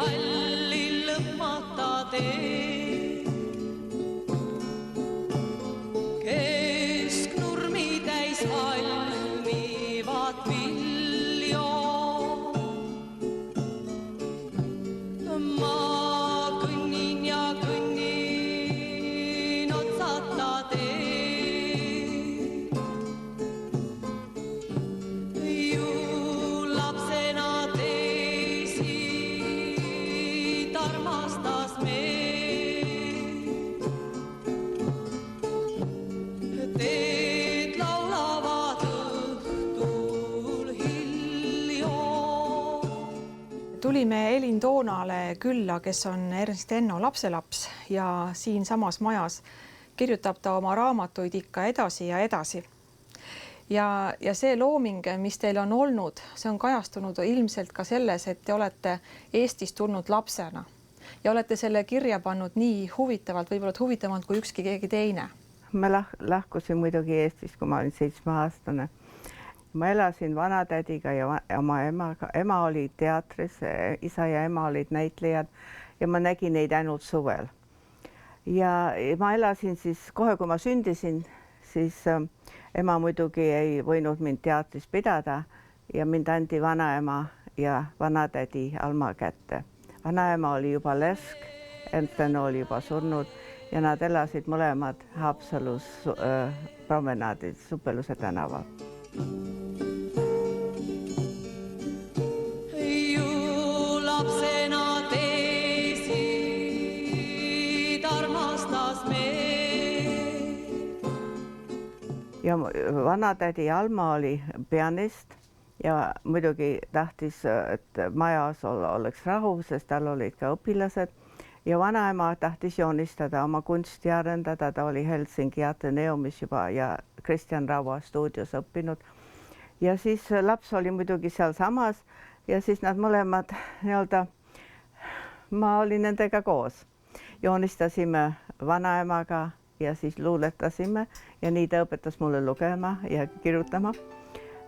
halli lõpmata tee. Kesknurmi täis valmivad viljo. Ma kõnnin ja kõnnin otsata tee. Ju lapsena teisi armastas meid. Teed laulavad õhtul hiljo. Tulime Elin Toonale külla, kes on Ernst Enno lapselaps ja siinsamas majas kirjutab ta oma raamatuid ikka edasi ja edasi. Ja see looming, mis teil on olnud, see on kajastunud ilmselt ka selles, et te olete Eestist tulnud lapsena ja olete selle kirja pannud nii huvitavalt, võib-olla huvitavalt kui ükski keegi teine. Ma lahkusin muidugi Eestist, kui ma olin 7-aastane. Ma elasin vanatädiga ja oma emaga. Ema oli teatris, isa ja ema olid näitlejad ja ma nägin neid ainult suvel. Ja ma elasin siis kohe, kui ma sündisin, siis ema muidugi ei võinud mind teatris pidada ja mind andi vanaema ja vanatädi Alma kätte. Vanaema oli juba lesk, Ernst Enno oli juba surnud ja nad elasid mõlemad Haapsalus promenaadid Supeluse tänaval. Ju lapsena teisi armastas meid. Ja vanatädi Alma oli pianist ja muidugi tahtis, et majas oleks rahu, sest tal olid ka õpilased. Ja vanaema tahtis joonistada, oma kunsti arendada, ta oli Helsingi Ateneumis juba ja Kristjan Raua stuudios õppinud. Ja siis laps oli muidugi seal samas ja siis nad mõlemad nii-öelda, ma olin nendega koos. Joonistasime vanaemaga ja siis luuletasime ja nii ta õpetas mulle lugema ja kirjutama.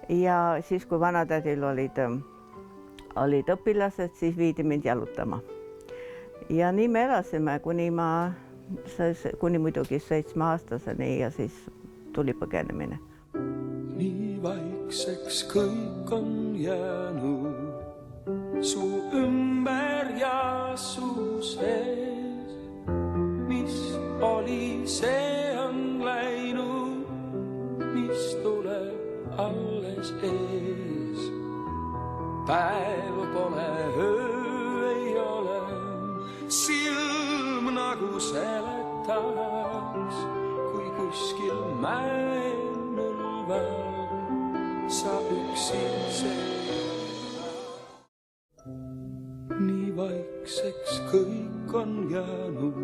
Ja siis, kui vanatädil olid õpilased, siis viidi mind jalutama. Ja nii me elasime, kuni muidugi 7-aastaseni ja siis tuli põgenemine. Nii vaikseks kõik on jäänud su ümber ja su sees. Mis oli, see on läinud, mis tuleb alles ees. Päev pole, öö ei ole, silm nagu seletaks, kui kuskil mäenõlval sa üksi seisad. Nii vaikseks kõik on jäänud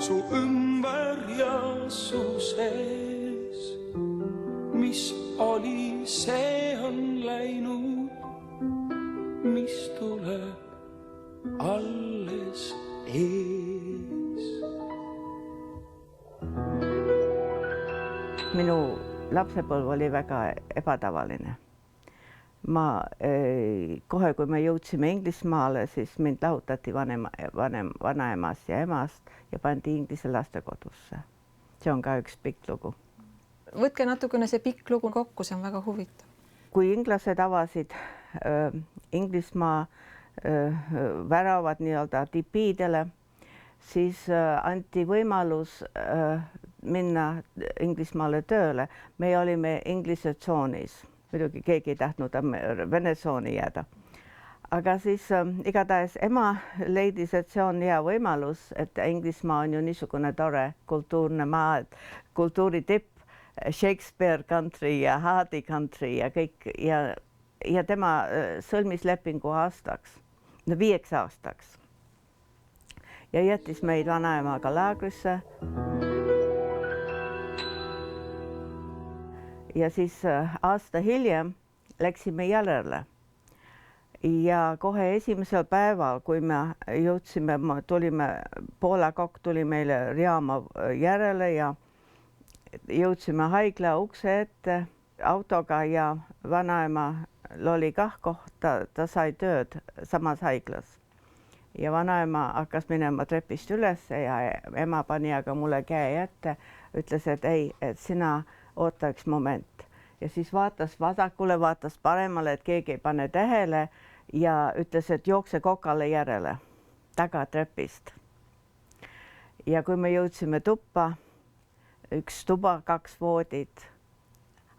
su ümber ja su sees. Mis oli, see on läinud, mis tuleb alles ees. Minu lapsepõlv oli väga ebatavaline. Kohe, kui me jõudsime Inglismaale, siis mind lahutati vanaemast ja emast ja pandi Inglise lastekodusse. See on ka üks pikk lugu. Võtke natukene see pikk lugu kokku, see on väga huvitav. Kui inglased avasid Inglismaa väravad nii-öelda tipiidele, siis anti võimalus minna Inglismaale tööle. Me olime Inglise tsoonis, muidugi keegi ei tahtnud Vene tsooni jääda. Aga siis igatahes ema leidis, et see on hea võimalus, et Inglismaa on ju niisugune tore kultuurne maa, kultuuri tipp, Shakespeare country ja Hardy country ja kõik ja tema sõlmis lepingu aastaks, 5 aastaks. Ja jättis meid vanaemaga laagrisse. Ja siis aasta hiljem läksime järele. Ja kohe esimesel päeval, kui me jõudsime, Poola kokk tuli meile Riama järele ja jõudsime haigla ukse ette autoga ja vanaemal oli kah kohta, ta sai tööd samas haiglas. ja vanaema hakkas minema trepist üles ja ema pani aga mulle käe ette, ütles, et ei, et sina oota üks moment ja siis vaatas vasakule, vaatas paremale, et keegi ei pane tähele ja ütles, et jookse kokale järele tagatrepist. Ja kui me jõudsime tuppa, üks tuba, 2 voodit,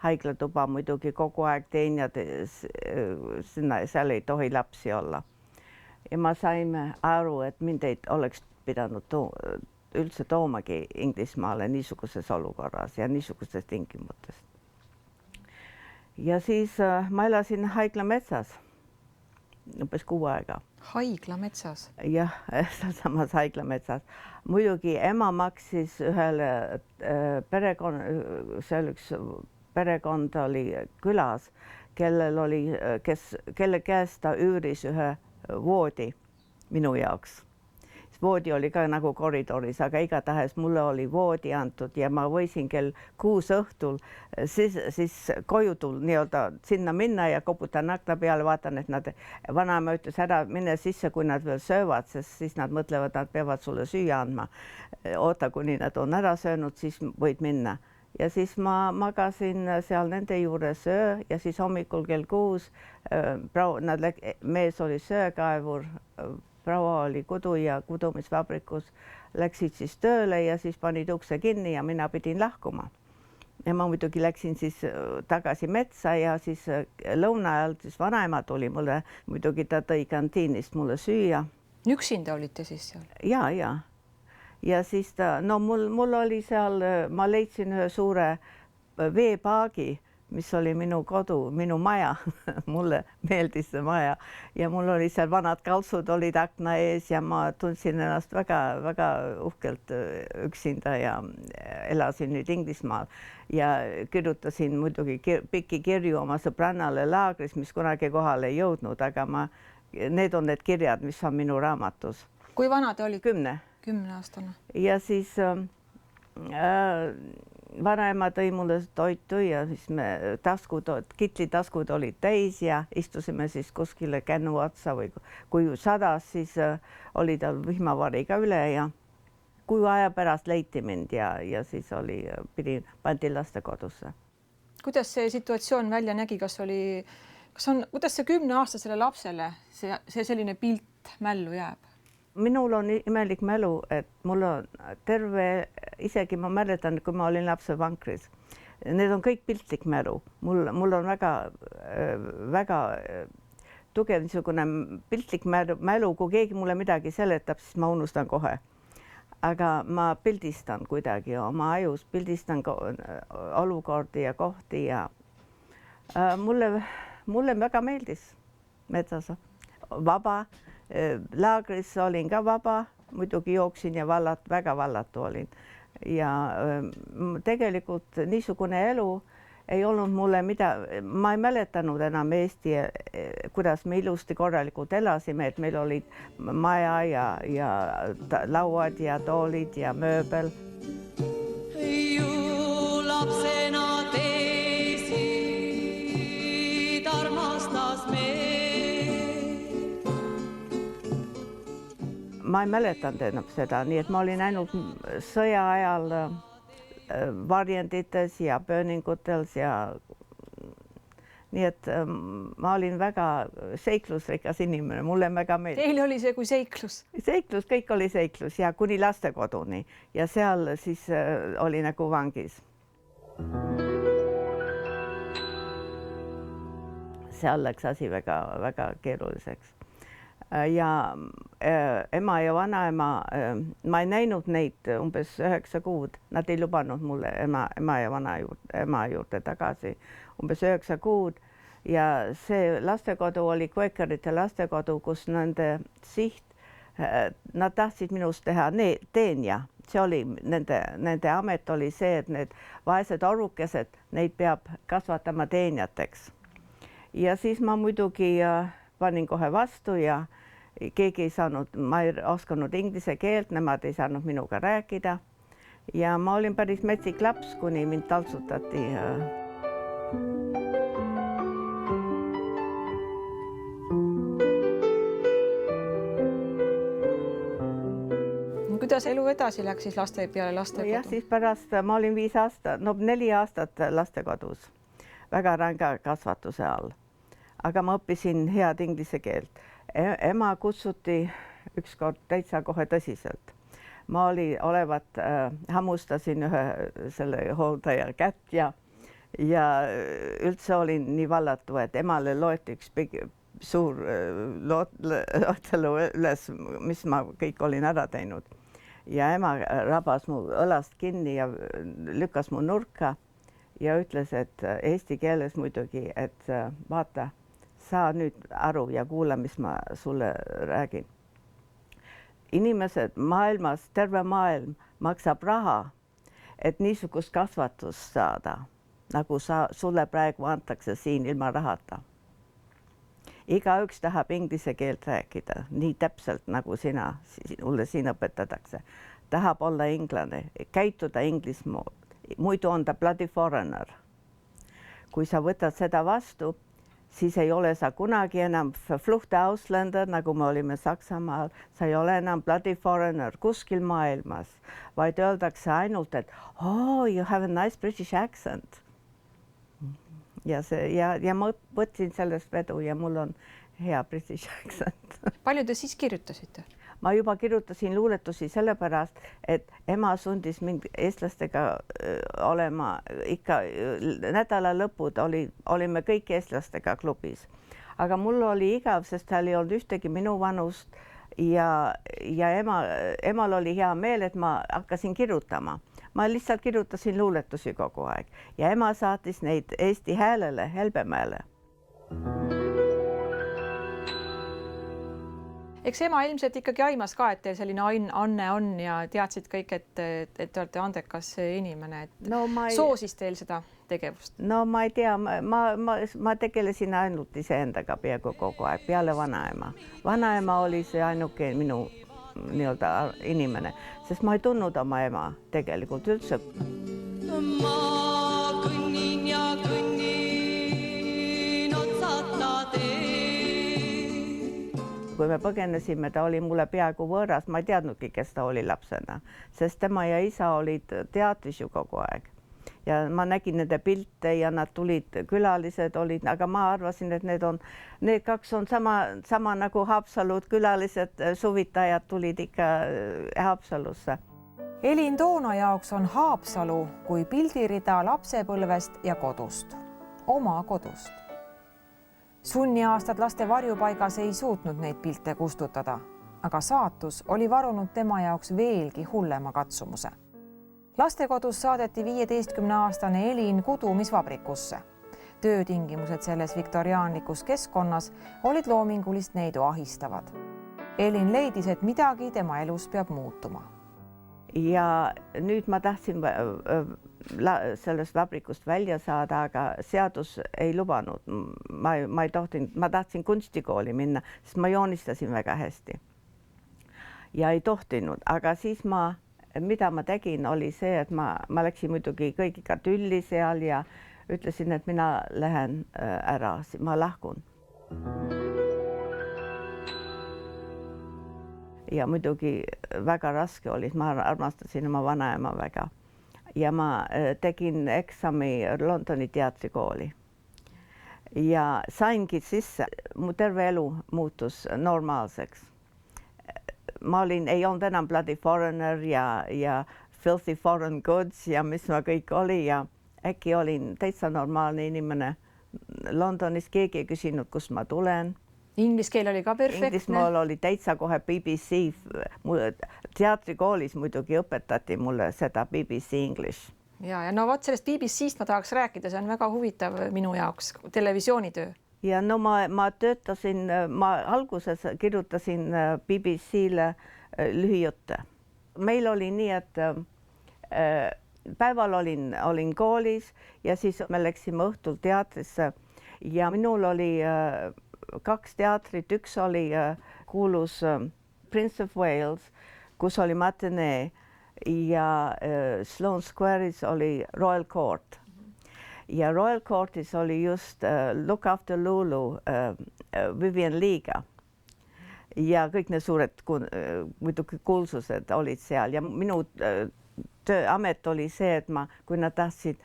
haiglatuba muidugi kogu aeg teenijad, seal ei tohi lapsi olla. Ja ma saime aru, et mind ei oleks pidanud üldse toomagi Inglismaale niisuguses olukorras ja niisugustes tingimustest. Ja siis ma elasin Haigla metsas umbes 6 aega. Haigla metsas? Jah, samas Haigla metsas. Muidugi ema maksis ühele seal üks perekond oli külas, kelle käest ta üüris ühe voodi minu jaoks. Voodi oli ka nagu koridoris, aga igatahes mulle oli voodi antud ja ma võisin kell 6 õhtul siis koju nii-öelda sinna minna ja koputan akna peale, vaatan, et nad, vanaema ütles ära mine sisse, kui nad veel söövad, sest siis nad mõtlevad, nad peavad sulle süüa andma. Oota, kuni nad on ära söönud, siis võid minna. Ja siis ma magasin seal nende juures öö ja siis hommikul kell 6 mees oli söökaevur, proua oli kuduja kudumisvabrikus, läksid siis tööle ja siis panid ukse kinni ja mina pidin lahkuma. Ja ma muidugi läksin siis tagasi metsa ja siis lõuna ajal siis vanaema tuli mulle, muidugi ta tõi kantiinist mulle süüa. Üksinda olite siis seal? Ja. Ja siis mul oli seal, ma leidsin ühe suure veepaagi, mis oli minu kodu, minu maja. Mulle meeldis see maja ja mul oli seal vanad kaltsud olid akna ees ja ma tundsin ennast väga uhkelt üksinda ja elasin nüüd Inglismaal ja kirjutasin muidugi pikki kirju oma sõbrannale laagris, mis kunagi kohale ei jõudnud, aga need on need kirjad, mis on minu raamatus. Kui vana te olite? 10-aastane. 10-aastane. Ja siis vanaema tõi mulle toitu ja siis kitlitaskud olid täis ja istusime siis kuskile kännu otsa või kui sadas, siis oli tal vihmavari ka üle ja kuu aja pärast leiti mind ja siis pandi lastekodusse. Kuidas see situatsioon välja nägi, kuidas see 10-aastasele lapsele see selline pilt mällu jääb? Minul on imelik mälu, et mul on isegi ma mäletan, kui ma olin lapsevankris. Need on kõik piltlik mälu. Mul on väga tugev niisugune piltlik mälu, kui keegi mulle midagi seletab, siis ma unustan kohe. Aga ma pildistan kuidagi oma ajus, pildistan olukordi ja kohti ja mulle väga meeldis metsas. Vaba. Laagris olin ka vaba, muidugi jooksin ja väga vallatu olin. Ja tegelikult niisugune elu ei olnud mulle ma ei mäletanud enam Eesti, kuidas me ilusti korralikult elasime, et meil olid maja ja lauad ja toolid ja mööbel. Ju lapsena teesid armastas meid. Ma ei mäletanud enam seda, nii et ma olin ainult sõja ajal varjendites ja pööningutels ja nii et ma olin väga seiklusrikas inimene, mulle väga meeldis. Teil oli see kui seiklus? Seiklus, kõik oli seiklus ja kuni lastekoduni ja seal siis oli nagu vangis. Seal läks asi väga keeruliseks. Ja ema ja vanaema, ma ei näinud neid umbes 9 kuud, nad ei lubanud mulle ema ja ema juurde tagasi umbes 9 kuud ja see lastekodu oli Quakerite lastekodu, kus nende siht, nad tahtsid minust teha teenja, see oli nende amet oli see, et need vaesed orukesed, neid peab kasvatama teenjateks ja siis ma muidugi panin kohe vastu ja keegi ei saanud, ma ei oskanud inglise keelt, nemad ei saanud minuga rääkida ja ma olin päris metsik laps, kuni mind taltsutati. kuidas elu edasi läks siis laste peale lastekodu? jah, siis pärast ma olin 5 aastat, 4 aastat lastekodus, väga ränga kasvatuse all. Aga ma õppisin head inglise keelt. Ema kutsuti ükskord täitsa kohe tõsiselt. Ma olevat hammustasin ühe selle hooldaja kätt ja üldse olin nii vallatu, et emale loeti üks suur loetelu üles, mis ma kõik olin ära teinud. Ja ema rabas mu õlast kinni ja lükkas mu nurka ja ütles, et eesti keeles muidugi, et vaata, saa nüüd aru ja kuula, mis ma sulle räägin. Inimesed maailmas, terve maailm maksab raha, et niisugust kasvatust saada, nagu sulle praegu antakse siin ilma rahata. Igaüks tahab inglise keelt rääkida, nii täpselt nagu sulle siin õpetatakse. Tahab olla inglane, käituda inglismoodi, muidu on ta bloody foreigner. Kui sa võtad seda vastu, siis ei ole sa kunagi enam verfluchte Ausländer, nagu me olime Saksamaal, sa ei ole enam bloody foreigner kuskil maailmas, vaid öeldakse ainult, et oh, you have a nice British accent. Ja ma võtsin sellest vedu ja mul on hea British accent. Palju te siis kirjutasite? Ma juba kirjutasin luuletusi sellepärast, et ema sundis mind eestlastega olema ikka nädala lõpud olime kõik eestlastega klubis. Aga mul oli igav, sest tal ei olnud ühtegi minu vanust ja emal oli hea meel, et ma hakkasin kirjutama. Ma lihtsalt kirjutasin luuletusi kogu aeg ja ema saatis neid Eesti Häälele, Helbemäele. Eks ema ilmselt ikkagi aimas ka, et teil selline anne on ja teadsid kõik, et te olete andekas inimene, et soosis teil seda tegevust? No ma ei tea, ma tegelesin ainult iseendaga peaaegu kogu aeg, peale vanaema. Vanaema oli see ainuke minu nii-öelda inimene, sest ma ei tundnud oma ema tegelikult üldse. Ma kõnnin ja kõnnin otsata teed. Kui me põgenesime, ta oli mulle peaaegu võõras, ma ei teadnudki, kes ta oli lapsena, sest tema ja isa olid teatris ju kogu aeg. Ja ma nägin nende pilte ja nad tulid, külalised olid, aga ma arvasin, et need kaks on sama nagu Haapsalud, külalised, suvitajad tulid ikka Haapsalusse. Elin Toona jaoks on Haapsalu kui pildirida lapsepõlvest ja kodust, oma kodust. Sunniaastad laste varjupaigas ei suutnud neid pilte kustutada, aga saatus oli varunud tema jaoks veelgi hullema katsumuse. Lastekodus saadeti 15-aastane Elin kudumisvabrikusse. Töötingimused selles viktoriaanlikus keskkonnas olid loomingulist neidu ahistavad. Elin leidis, et midagi tema elus peab muutuma. Ja nüüd ma tahtsin sellest vabrikust välja saada, aga seadus ei lubanud. Ma tahtsin kunstikooli minna, sest ma joonistasin väga hästi. Ja ei tohtinud, aga siis mida ma tegin, oli see, et ma läksin muidugi kõigiga tülli seal ja ütlesin, et mina lähen ära, ma lahkun. Ja muidugi väga raske oli, ma armastasin oma vanaema väga. Ja ma tegin eksami Londoni teatrikooli. Ja saingi sisse, mu terve elu muutus normaalseks. Ma ei olnud enam bloody foreigner ja filthy foreign goods ja mis ma kõik oli ja äkki olin täitsa normaalne inimene. Londonis keegi ei küsinud, kust ma tulen. Inglis keel oli ka perfektne. Inglismaal oli täitsa kohe BBC. Teatrikoolis muidugi õpetati mulle seda BBC English. Ja no vot sellest BBC-st ma tahaks rääkida, see on väga huvitav minu jaoks, televisioonitöö. Ja no ma töötasin, ma alguses kirjutasin BBC-le lühijutte. Meil oli nii, et päeval olin koolis ja siis me läksime õhtul teatrisse ja minul oli 2 teatrit, üks oli kuulus Prince of Wales, kus oli matinee ja Sloane Square'is oli Royal Court. Ja Royal Courtis oli just Look After Lulu Vivian Lee'ga. ja kõik need suured muidugi kuulsused olid seal ja minu tööamet oli see, et kui nad tahtsid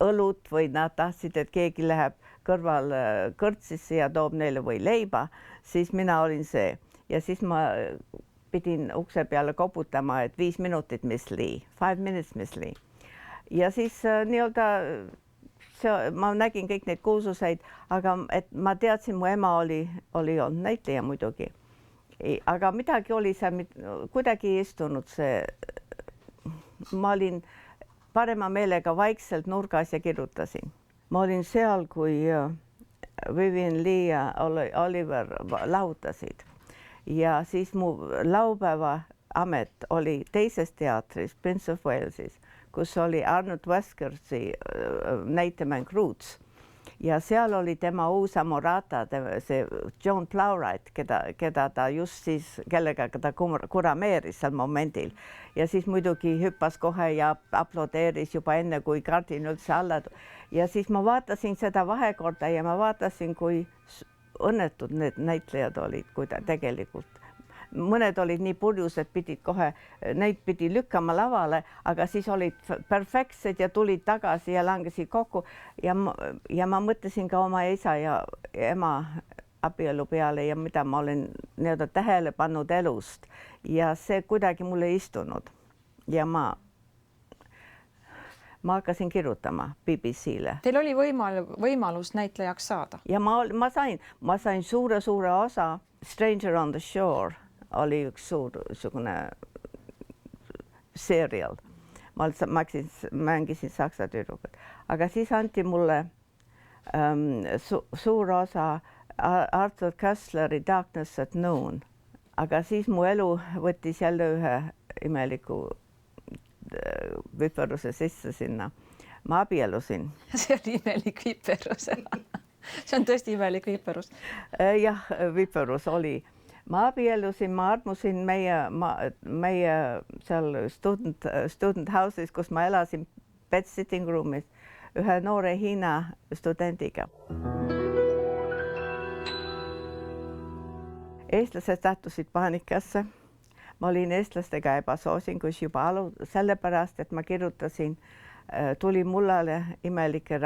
õlut või nad tahtsid, et keegi läheb kõrval kõrtsisse ja toob neile või leiba, siis mina olin see ja siis ma pidin ukse peale koputama, et 5 minutit, Miss Lee, 5 minutes, Miss Lee. Ja siis nii-öelda ma nägin kõik neid kuulsuseid, aga et ma teadsin, mu ema oli olnud näitleja muidugi. Aga midagi oli seal, kuidagi ei istunud see. Ma olin parema meelega vaikselt nurgas ja kirjutasin. Ma olin seal, kui Vivien Leigh ja Oliver lahutasid ja siis mu laupäeva amet oli teises teatris, Prince of Walesis, kus oli Arnold Weskersi näitemäng Roots ja seal oli tema uus amorata, see Joan Plowright, keda ta just siis, kellega ta kurameeris sel momendil ja siis muidugi hüppas kohe ja aplodeeris juba enne, kui kardin üldse alla ja siis ma vaatasin seda vahekorda ja ma vaatasin, kui õnnetud need näitlejad olid, kui ta tegelikult. Mõned olid nii purjus, et pidid kohe, neid pidi lükkama lavale, aga siis olid perfektsed ja tulid tagasi ja langesid kokku ja ma mõtlesin ka oma isa ja ema abielu peale ja mida ma olen nii-öelda tähele pannud elust ja see kuidagi mulle ei istunud ja ma hakkasin kirjutama BBC-le. Teil oli võimalus näitlejaks saada? Ja ma sain suure osa. Stranger on the Shore oli üks suur serial. Ma mängisin saksa tüdrukut. Aga siis anti mulle suur osa Arthur Koestleri Darkness at Noon. Aga siis mu elu võttis jälle ühe imeliku viperuse sisse sinna. Ma abielusin. See oli imelik viperus. See on tõesti imelik viperus. Jah, viperus oli. Ma abielusin, ma armusin meie seal student houses, kus ma elasin bed sitting roomis ühe noore Hiina studendiga. Eestlased sattusid paanikasse. Ma olin eestlastega ebasoosingus juba sellepärast, et ma kirjutasin, tuli mullale imelikke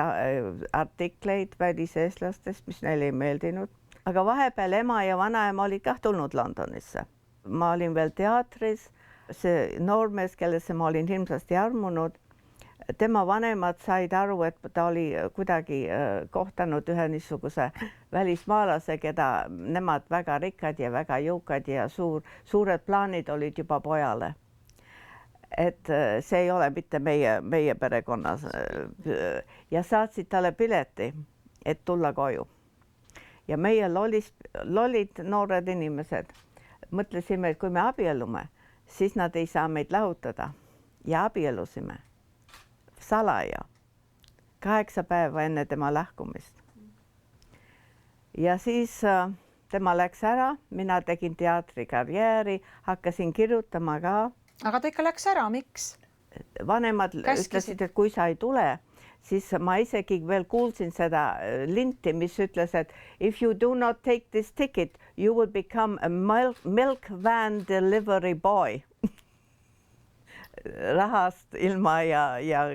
artikleid väliseestlastest, mis neile ei meeldinud. Aga vahepeal ema ja vanaema olid kah tulnud Londonisse. Ma olin veel teatris, see noormees, kellesse ma olin hirmsasti armunud, tema vanemad said aru, et ta oli kuidagi kohtanud ühe niisuguse välismaalase, keda nemad väga rikkad ja väga jõukad ja suured plaanid olid juba pojale. Et see ei ole mitte meie perekonnas ja saatsid talle pileti, et tulla koju. Ja meie lollid noored inimesed mõtlesime, et kui me abiellume, siis nad ei saa meid lahutada ja abielusime salaja 8 päeva enne tema lahkumist. Ja siis tema läks ära, mina tegin teatrikarjääri, hakkasin kirjutama ka. Aga ta ikka läks ära, miks? Vanemad ütlesid, et kui sa ei tule, siis ma isegi veel kuulsin seda linti, mis ütles, et if you do not take this ticket, you will become a milk van delivery boy. Rahast ilma ja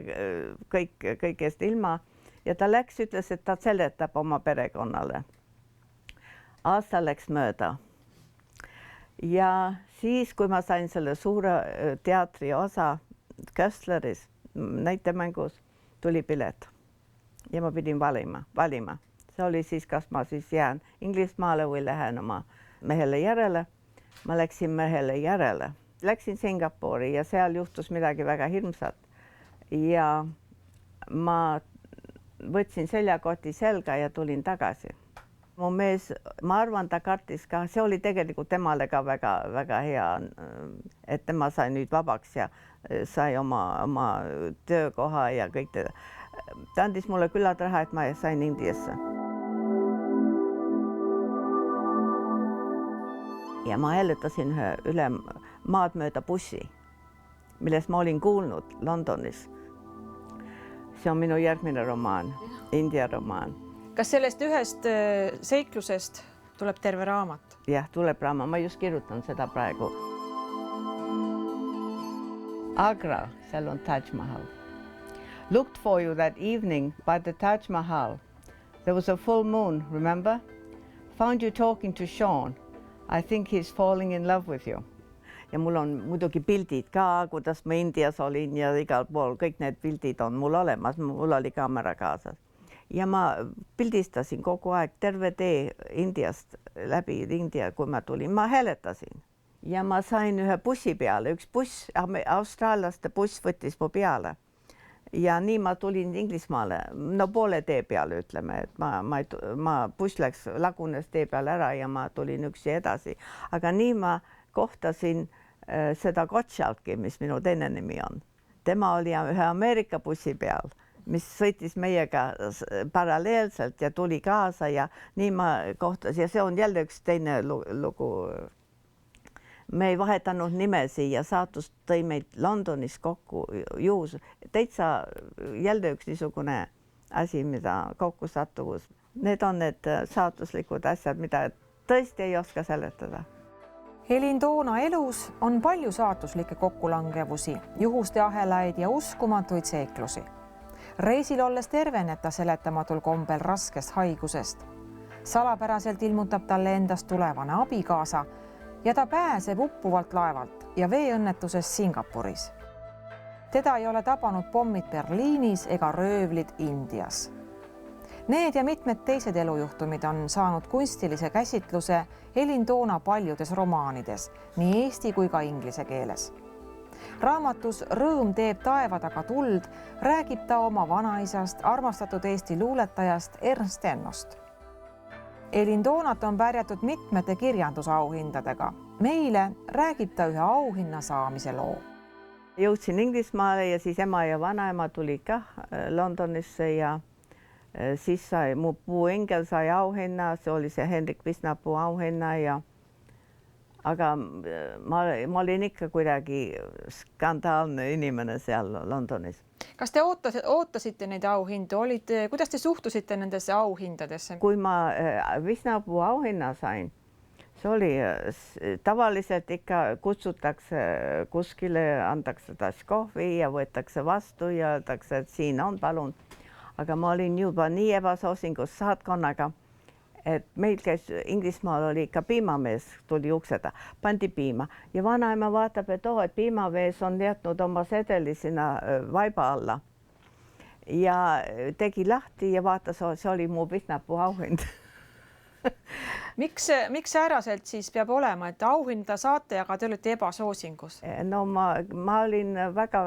kõigest ilma. Ja ta läks, ütles, et ta seletab oma perekonnale. Aasta läks mööda. Ja siis, kui ma sain selle suure teatri osa Koestleris näitemängus, tuli pilet ja ma pidin valima. See oli siis, kas ma siis jään Inglismaale või lähen oma mehele järele. Ma läksin mehele järele. Läksin Singapuri ja seal juhtus midagi väga hirmsat. Ja ma võtsin seljakoti selga ja tulin tagasi. Mu mees, ma arvan, ta kartis ka, see oli tegelikult temale ka väga hea, et tema sai nüüd vabaks ja sai oma töökoha ja kõik teda. Ta andis mulle küllalt raha, et ma sain Indiasse. Ja ma hääletasin üle maad mööda bussi, millest ma olin kuulnud Londonis. See on minu järgmine romaan, India romaan. Kas sellest ühest seiklusest tuleb terve raamat. jah, tuleb raamat, ma just kirjutan seda praegu. Agra, seal on Taj Mahal. Looked for you that evening by the Taj Mahal. There was a full moon, remember? Found you talking to Sean. I think he's falling in love with you. Ja mul on muidugi pildid ka, kuidas ma Indias olin ja igal pool, kõik need pildid on mul olemas, mul oli kaamera kaasas. Ja ma pildistasin kogu aeg terve tee Indiast läbi India, kui ma tulin, ma hääletasin. Ja ma sain ühe bussi peale, üks buss, austraallaste buss võttis mu peale. Ja nii ma tulin Inglismaale, no poole tee peale ütleme, et ma buss läks, lagunes tee peale ära ja ma tulin üksi edasi. Aga nii ma kohtasin seda Gottschalki, mis minu teine nimi on. Tema oli ühe Ameerika bussi peal, mis sõitis meiega paralleelselt ja tuli kaasa ja nii ma kohtasin ja see on jälle üks teine lugu. Me ei vahetanud nimesi ja saatus tõi meid Londonis kokku juhus. Täitsa jälle üks niisugune asi, mida kokku sattumus. Need on need saatuslikud asjad, mida tõesti ei oska seletada. Elin Toona elus on palju saatuslikke kokkulangevusi, juhuste ahelaid ja uskumatuid seiklusi. Reisil olles terveneb ta seletamatul kombel raskest haigusest. Salapäraselt ilmutab talle endast tulevane abikaasa ja ta pääseb uppuvalt laevalt ja veeõnnetuses Singapuris. Teda ei ole tabanud pommid Berliinis ega röövlid Indias. Need ja mitmed teised elujuhtumid on saanud kunstilise käsitluse Elin Toona paljudes romaanides, nii eesti kui ka inglise keeles. Raamatus Rõõm teeb taeva taga tuld räägib ta oma vanaisast, armastatud Eesti luuletajast Ernst Ennost. Elin Toonat on pärjatud mitmete kirjandusauhindadega. Meile räägib ta ühe auhinna saamise loo. Jõudsin Inglismaale ja siis ema ja vanaema tuli ka Londonisse ja siis sai mu puuengel sai auhinna, see oli see Hendrik Visnapuu auhinna ja aga ma olin ikka kuidagi skandaalne inimene seal Londonis. Kas te ootasite neid auhindu? Kuidas te suhtusite nendesse auhindadesse? Kui ma Visnapuu auhinna sain, see oli tavaliselt ikka kutsutakse kuskile, antakse taas kohvi ja võetakse vastu ja öeldakse, et siin on, palun. Aga ma olin juba nii ebasoosingus saatkonnaga, et meil käis Inglismaal oli ikka piimamees, tuli ukseda, pandi piima ja vanaema vaatab, et et piimamees on jätnud oma sedeli sinna vaiba alla ja tegi lahti ja vaatas, see oli mu Visnapuu auhind. Miks sääraselt siis peab olema, et auhinda saate, aga te olete ebasoosingus? No ma olin väga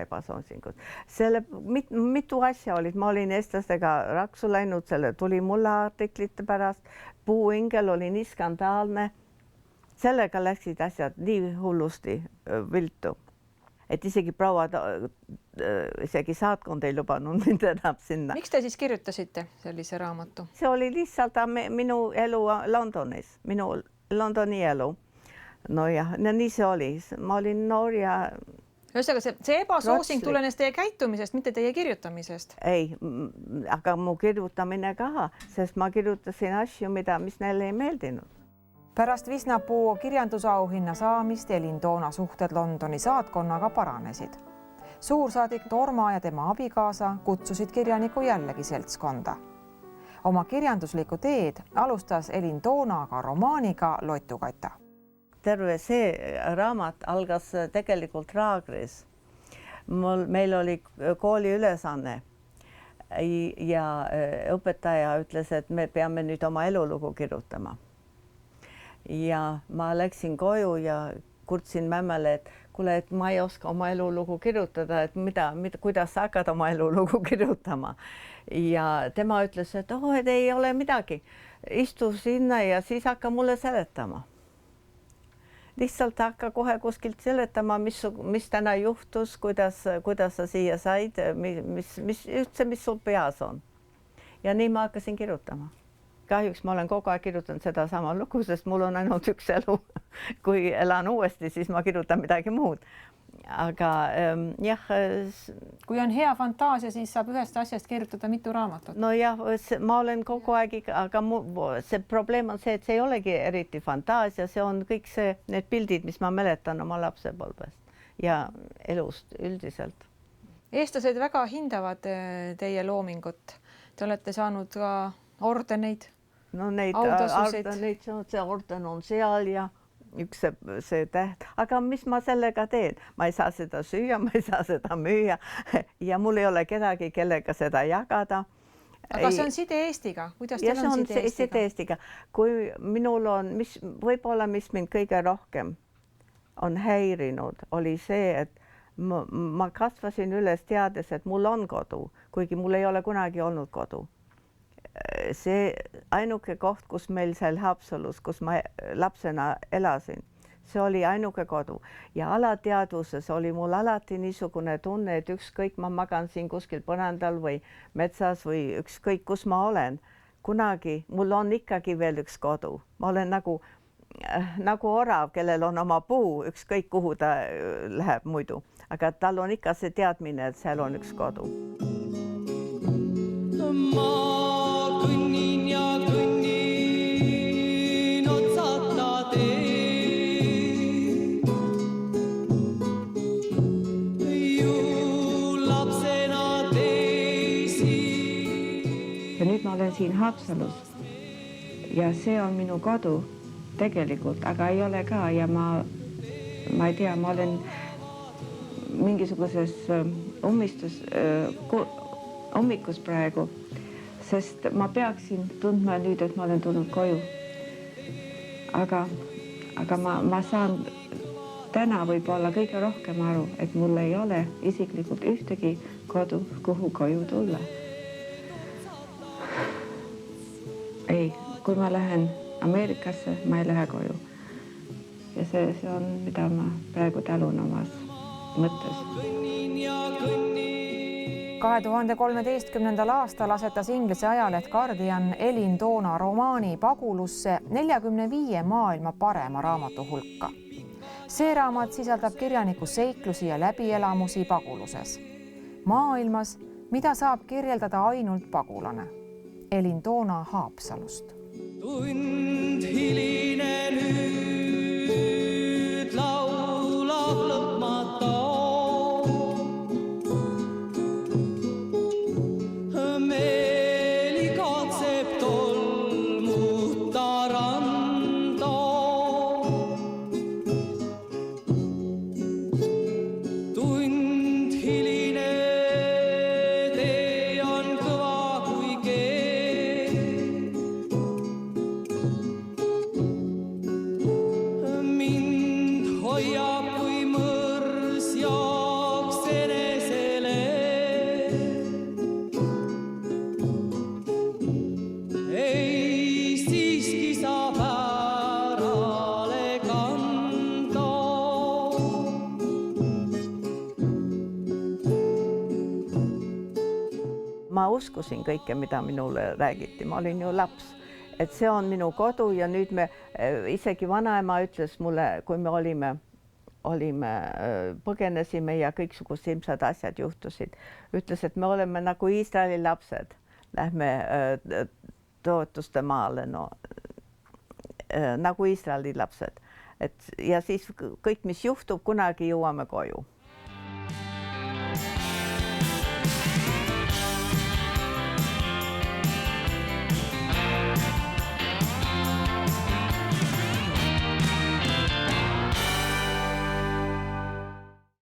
ebasoosingus. Selle mitu asja olid, ma olin eestlastega raksu läinud, selle tuli mulle artiklite pärast, puuingel oli nii skandaalne. Sellega läksid asjad nii hullusti viltu, et isegi prouad, isegi saatkond ei lubanud mind enam sinna. Miks te siis kirjutasite sellise raamatu? See oli lihtsalt minu elu Londonis, minu Londoni elu. No jah, nii see oli. Ma olin noor ja... Ühesõnaga, see ebasoosing tulenes teie käitumisest, mitte teie kirjutamisest? Ei, aga mu kirjutamine ka, sest ma kirjutasin asju, mis neile ei meeldinud. Pärast Visnapuu kirjandusauhinna saamist Elin Toona suhted Londoni saatkonnaga paranesid. Suursaadik Torma ja tema abikaasa kutsusid kirjaniku jällegi seltskonda. Oma kirjanduslikku teed alustas Elin Toona ka romaaniga Lotukata. Terve see raamat algas tegelikult Raagris. Meil oli kooli ülesanne ja õpetaja ütles, et me peame nüüd oma elulugu kirjutama. Ja ma läksin koju ja kurtsin mämmele, et kuule, et ma ei oska oma elulugu kirjutada, et kuidas sa hakkad oma elulugu kirjutama. Ja tema ütles, et et ei ole midagi. Istu sinna ja siis hakka mulle seletama. Lihtsalt hakka kohe kuskilt seletama, mis täna juhtus, kuidas sa siia said, mis sul peas on. Ja nii ma hakkasin kirjutama. Kahjuks ma olen kogu aeg kirjutanud seda sama lugu, sest mul on ainult üks elu. Kui elan uuesti, siis ma kirjutan midagi muud. aga jah, kui on hea fantaasia, siis saab ühest asjast kirjutada mitu raamatut. nojah, ma olen kogu aeg, aga see probleem on see, et see ei olegi eriti fantaasia, see on kõik need pildid, mis ma mäletan oma lapsepõlvest ja elust üldiselt. Eestlased väga hindavad teie loomingut. Te olete saanud ka ordeneid. No neid autasusid. See orden on seal ja üks see täht, aga mis ma sellega teen, ma ei saa seda süüa, ma ei saa seda müüa ja mul ei ole kedagi, kellega seda jagada. Aga see on side Eestiga, kuidas teil on side Eestiga? Kui minul on, võib-olla mis mind kõige rohkem on häirinud, oli see, et ma kasvasin üles teades, et mul on kodu, kuigi mul ei ole kunagi olnud kodu. See ainuke koht, kus meil seal Haapsalus, kus ma lapsena elasin, see oli ainuke kodu ja alateadvuses oli mul alati niisugune tunne, et ükskõik ma magan siin kuskil põrandal või metsas või ükskõik kus ma olen, kunagi mul on ikkagi veel üks kodu. Ma olen nagu orav, kellel on oma puu, ükskõik kuhu ta läheb muidu, aga tal on ikka see teadmine, et seal on üks kodu. Kõnnin ja kõnnin otsata teed. Ju lapsena teisi. Ja nüüd ma olen siin Haapsalus ja see on minu kodu tegelikult, aga ei ole ka ja ma ei tea, ma olen mingisuguses ummikus praegu, sest ma peaksin tundma nüüd, et ma olen tulnud koju. Aga ma saan täna võib-olla kõige rohkem aru, et mul ei ole isiklikult ühtegi kodu, kuhu koju tulla. Ei, kui ma lähen Ameerikasse, ma ei lähe koju. Ja see on, mida ma praegu talun omas mõttes. 2013. aastal asetas Inglise ajaleht Guardian Elin Doona romaani Pagulusse 45 maailma parema raamatu hulka. See raamat sisaldab kirjaniku seiklusi ja läbielamusi paguluses. Maailmas, mida saab kirjeldada ainult pagulane. Elin Doona Haapsalust. Tund hiline nüüd laulab lõpmata. Meeli katseb tolmuta randa. Tund hiline tee on kõva kui keel. Mind hoiab kui mõrs jaoks enesele. Ei siiski saab äärale kanda. Ma uskusin kõike, mida minule räägiti, ma olin ju laps, et see on minu kodu ja nüüd isegi vanaema ütles mulle, kui me põgenesime ja kõiksugused ilmsad asjad juhtusid, ütles, et me oleme nagu Iisraeli lapsed, lähme toetuste maale, nagu Iisraeli lapsed, ja siis kõik, mis juhtub, kunagi jõuame koju.